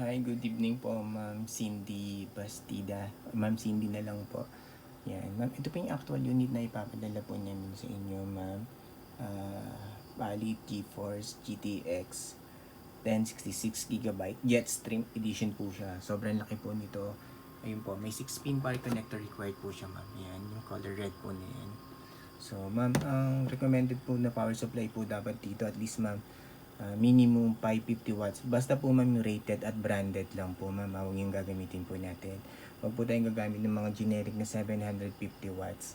Hi, good evening po, Ma'am Cindy Bastida. Ma'am Cindy na lang po. Yan, ma'am, ito po yung actual unit na ipapadala po namin sa inyo, ma'am. Bali GeForce GTX 1066GB Jetstream Edition po siya. Sobrang laki po nito. Ayun po, may 6-pin power connector required po siya, ma'am. Yan, yung color red po na yan. So, ma'am, ang recommended po na power supply po dapat dito, at least, ma'am, minimum 550 watts. Basta po ma'am yung rated at branded lang po ma'am. Huwag yung gagamitin po natin. Huwag po tayong gagamit ng mga generic na 750 watts.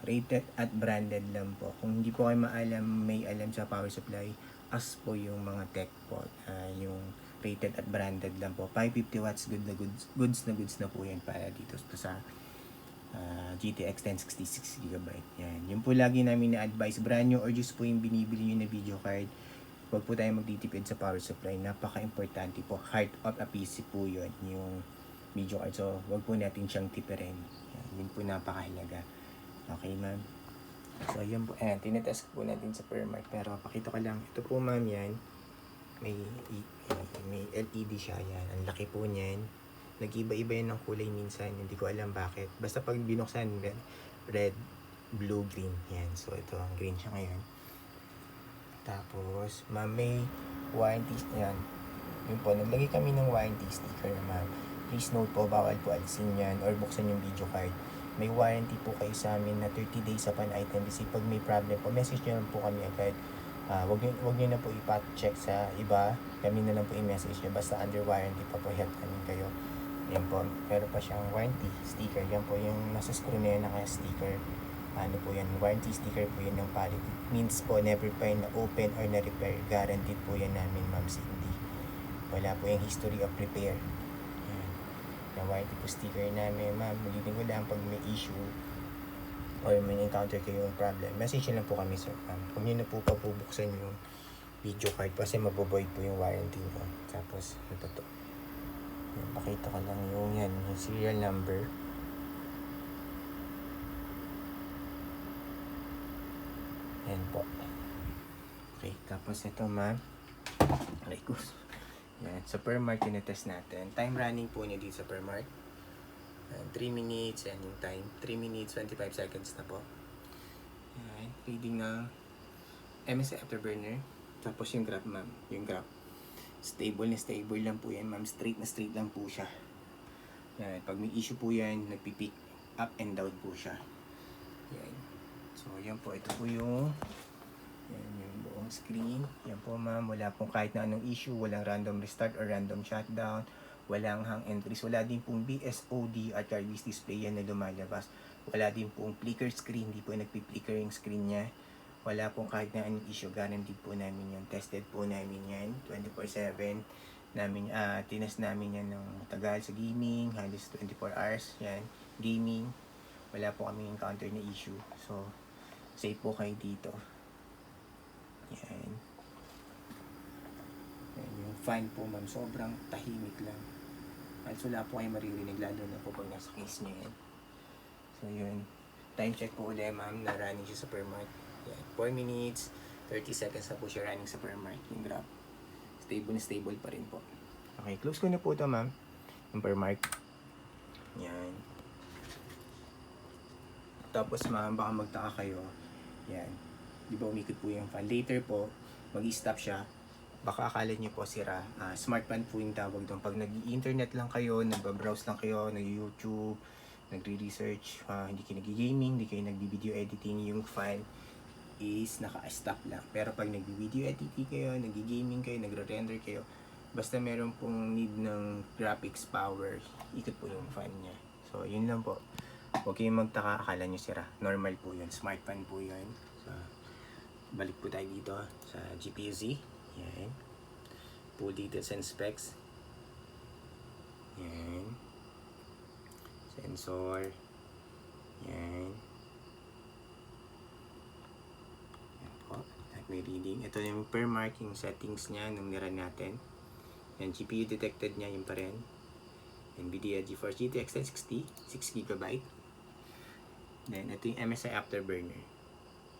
Rated at branded lang po. Kung hindi po kayo may alam sa power supply, as po yung mga tech po. Yung rated at branded lang po. 550 watts, goods na po yan para dito sa GTX 1066GB. Yan. Yung po lagi namin na-advise, brand new or just po yung binibili nyo na video card, huwag po tayo magtitipid sa power supply. Napaka-importante po. Heart of a PC po yun, yung video card. So, huwag po natin siyang tipirin. Yan, yun po napakahalaga. Okay, ma'am. So, yun po. Ayan, tinetest po natin sa Permark. Pero, pakita ko lang. Ito po, ma'am, yan. May LED siya. Yan. Ang laki po niyan. Nag-iba-iba yan ng kulay minsan. Hindi ko alam bakit. Basta pag binuksan, red, blue, green. Yan. So, ito. Ang green siya ngayon. Tapos, ma'am, may warranty. Yan. Yun po, naglagay kami ng warranty sticker, ma'am. Please note po, bawal po alisin yan or buksan yung video card. May warranty po kayo sa amin na 30 days upon item receipt. Pag may problem po, message nyo lang po kami agad. Wag nyo na po ipa-check sa iba. Kami na lang po i-message nyo. Basta under warranty pa po, help namin kayo. Yan po, meron pa siyang warranty sticker. Yan po yung nasa screw na yan, naka-sticker. Ano po yan, warranty sticker po yan ng quality. Means po, never pa na open or na-repair. Guaranteed po yan namin, Ma'am Cindy. Wala po yung history of repair. Yan. Na warranty po sticker namin, ma'am. Ulitin ko lang, pag may issue or may encounter kayong problem, message lang po kami, sir. Kung nyo na po pabubuksan yung video card kasi mabovoid po yung warranty mo. Tapos, ito to. Yan, pakita ko lang yung serial number. Yan po. Okay, tapos ito, ma'am. Okay, kus. Yan, sa Permark tinetest natin. Time running po niya dito sa Permark. 3 minutes, yan yung time. 3 minutes, 25 seconds na po. Yan, reading ng MSI Afterburner. Tapos yung graph, ma'am. Yung graph. Stable na stable lang po yan, ma'am. Straight na straight lang po siya. Yan, pag may issue po yan, nagpipick up and down po siya. Yan. So, yan po. Ito po yung buong screen. Yan po, ma'am. Wala pong kahit na anong issue. Walang random restart or random shutdown. Walang hang entries. Wala din pong BSOD at card-based display yan na lumalabas. Wala din pong flicker screen. Hindi po nagpi-flicker yung screen niya. Wala pong kahit na anong issue. Guaranteed po namin yan. Tested po namin yan. 24/7. Tinest namin yan ng tagal sa gaming. Halos 24 hours. Yan. Gaming. Wala po kami encounter na issue. So, safe po kayo dito. Yan. Yan yung fan po, ma'am. Sobrang tahimik lang. At wala po kayo maririnig, lalo na po pag nasa case niya yan. So, yun. Time check po ulit, ma'am, na running siya sa Permark. Yan. 4 minutes, 30 seconds na po siya running sa Permark. Yung graph. Stable na stable pa rin po. Okay, close ko na po ito, ma'am. Yung Permark. Yan. Tapos, ma'am, baka magtaka kayo. Yan. Di ba umikot po yung fan? Later po, mag-stop siya. Baka akala nyo po sira. Smart fan po yung tawag doon. Pag nag-internet lang kayo, nag-browse lang kayo, nag-YouTube, nagre-research, hindi kayo nag-gaming, hindi kayo nag-video editing, yung fan is naka-stop lang. Pero pag nag-video editing kayo, nag-gaming kayo, nagre-render kayo, basta meron pong need ng graphics power, ikot po yung fan niya. So, yun lang po. Huwag kayong magtaka, akala nyo sira. Normal po yun. Smart fan po yun. So, balik po tayo dito sa GPU-Z. Yan. Full details and specs. Yan. Sensor. Yan. Yan po. At may reading. Ito yung per marking settings niya nung nirun natin. Yan. GPU detected niya yung pa rin. NVIDIA GeForce GTX 1060. 6GB. Then, ito yung MSI Afterburner.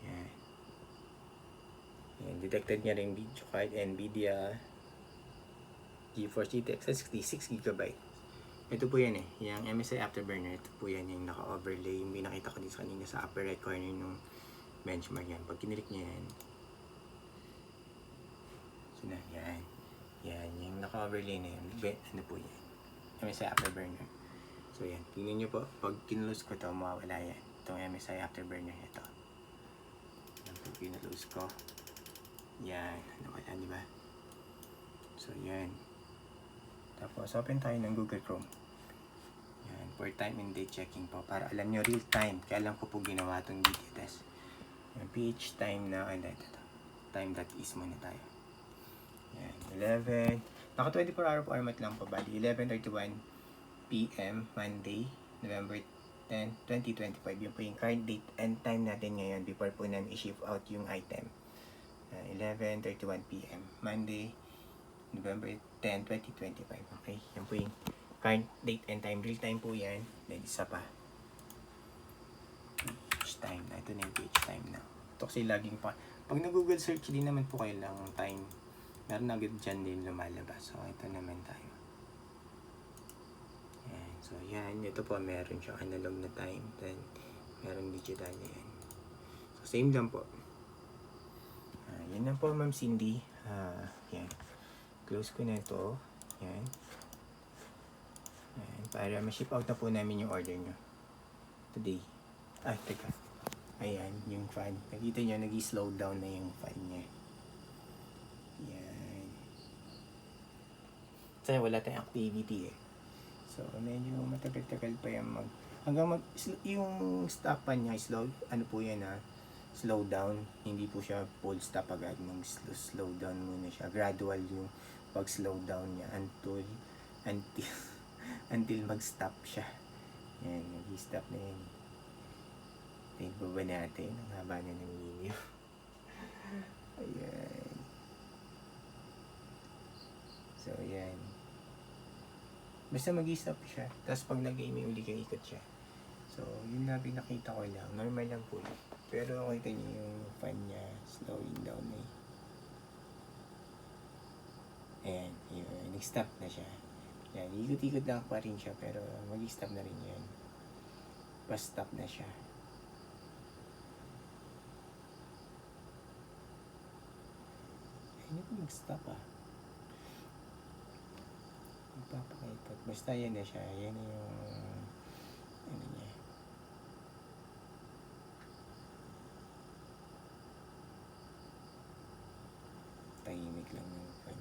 Yan. Yan. Detected niya rin video card, NVIDIA. GeForce GTX 66 GB. Ito po yan yung MSI Afterburner. Ito po yan yung naka-overlay, yung binakita ko dito kanina sa upper right corner ng benchmark yan. Pag kinilik nyo yan, so na, yan, yung naka-overlay na yan. Ano po yan? MSI Afterburner. So yan, tingnan nyo po, pag kinlose ko to, mawawala yan. Itong MSI Afterburner ito. Yan, pag kinlose ko, yan, nawala, di ba? So yan. Tapos open tayo ng Google Chrome. Yan, for time and date checking po, para alam nyo real time. Kaya alam ko po ginawa itong video test. Yan, PH time na, ito. Time.is muna tayo. Yan, 11. Naka 24 hour format lang po, bali 11:31 PM, Monday, November 10, 2025. Yun po yung current date and time natin ngayon before po namin i-ship out yung item. 11:31 PM, Monday, November 10, 2025. Okay, yan po yung current date and time. Real time po yan. Then isa pa. PH time. Ito na yung PH time na. Ito kasi laging pa. Pag nag-Google search din naman po kayo lang time. Meron agad dyan din lumalabas. So, ito naman tayo. Yan. So, yan. Ito po, meron siya analog na time. Then, meron digital yan. So, same lang po. Yan lang po, Ma'am Cindy. Yan. Close ko na ito. Yan. Yan. Para ma-ship out na po namin yung order nyo. Today. Teka. Ayan, yung fan. Nakita nyo, nag-slow down na yung fan niya. Yan. Kasi wala tayong activity So, medyo matagal-tagal pa yan hanggang yung stop pan niya, ano po yan slow down. Hindi po siya full stop agad. Slow down muna siya. Gradual yung pag-slow down niya until mag-stop siya. Yan, mag-stop na yan. Tingnan ba natin? Ang haba na ng video. Ayan. So, ayan. Basta mag-stop siya. Tapos pag nag-game uli kayo, ikot siya. So, yun na pinakita ko lang. Normal lang po yun. Pero kita niyo yung fan niya slowing down Ayan. Yun. Nag-stop na siya. Yan. Ikot-ikot lang pa rin siya. Pero mag-stop na rin yan. Pa-stop na siya. Hindi ko mag-stop Magpapakaitot. Basta yan na siya. Yan yung ano niya. Tahimik lang yung fan.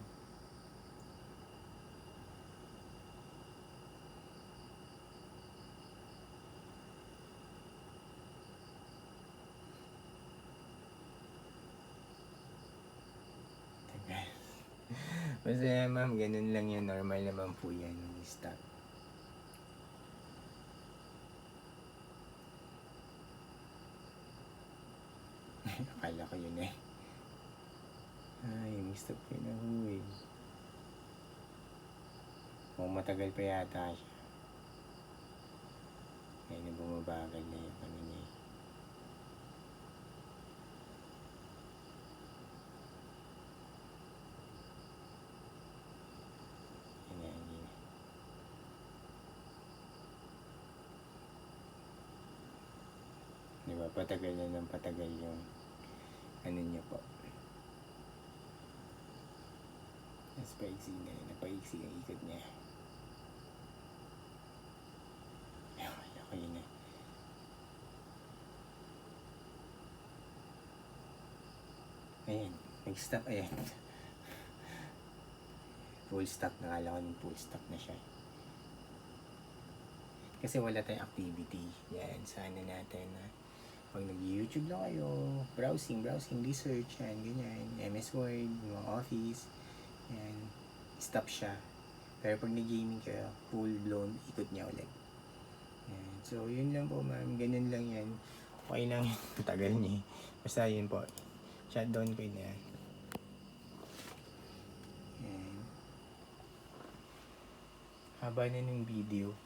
Basta ma'am, ganun lang yan. Normal naman po yan. Stop. Akala ko yun stop ko na matagal pa yata siya. Ngayon bumabagal na yung ano niya. Diba, patagal na ng patagal yung ano niya po. Mas paiksi na yun. Napaiksi ang ikot niya. Ako yun Ayan. Nag-stop. Ayan. Full stop. Nakala ko ng full stop na siya. Kasi wala tayong activity. Yan. Sana natin pag nag-YouTube lang kayo, browsing, research, yan, ganyan, MS Word, mga Office, yan, stop siya. Pero pag nag-gaming kayo, full-blown, ikot niya ulit. Yan. So, yun lang po ma'am, ganun lang yan. Okay lang yun, tagal niya. Basta yun po, shutdown ko yun yan. Yan. Haba na ng video.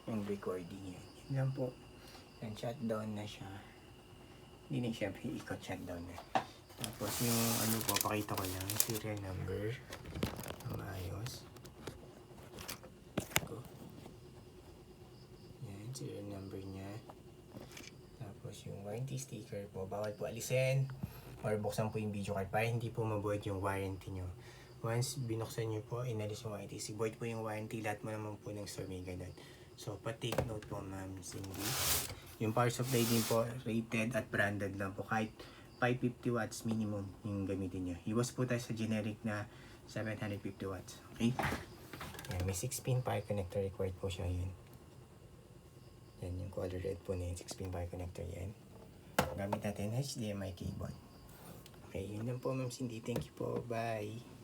Yung recording yan. Yun lang po. Yan, shutdown na siya. Hindi na siyempre ikot, shutdown na. Tapos yung ano po, pakita ko lang, serial number na maayos. Ito. Yan, serial number niya. Tapos yung warranty sticker po, bawal po alisin or buksan po yung video card para hindi po mabuhat yung warranty nyo. Once binuksan nyo po, inalis yung warranty. Si void po yung warranty, lahat mo naman po ng store may ganun. So, pa-take note po, Ma'am Cindy. Yung power supply din po, rated at branded lang po. Kahit 550 watts minimum yung gamitin nyo. Iwas po tayo sa generic na 750 watts. Okay? Yan, may 6-pin power connector required po siya yun. Yan yung color red po na yun, 6-pin power connector yan. Gamit natin HDMI cable. Okay, yun lang po, Ma'am Cindy. Thank you po. Bye!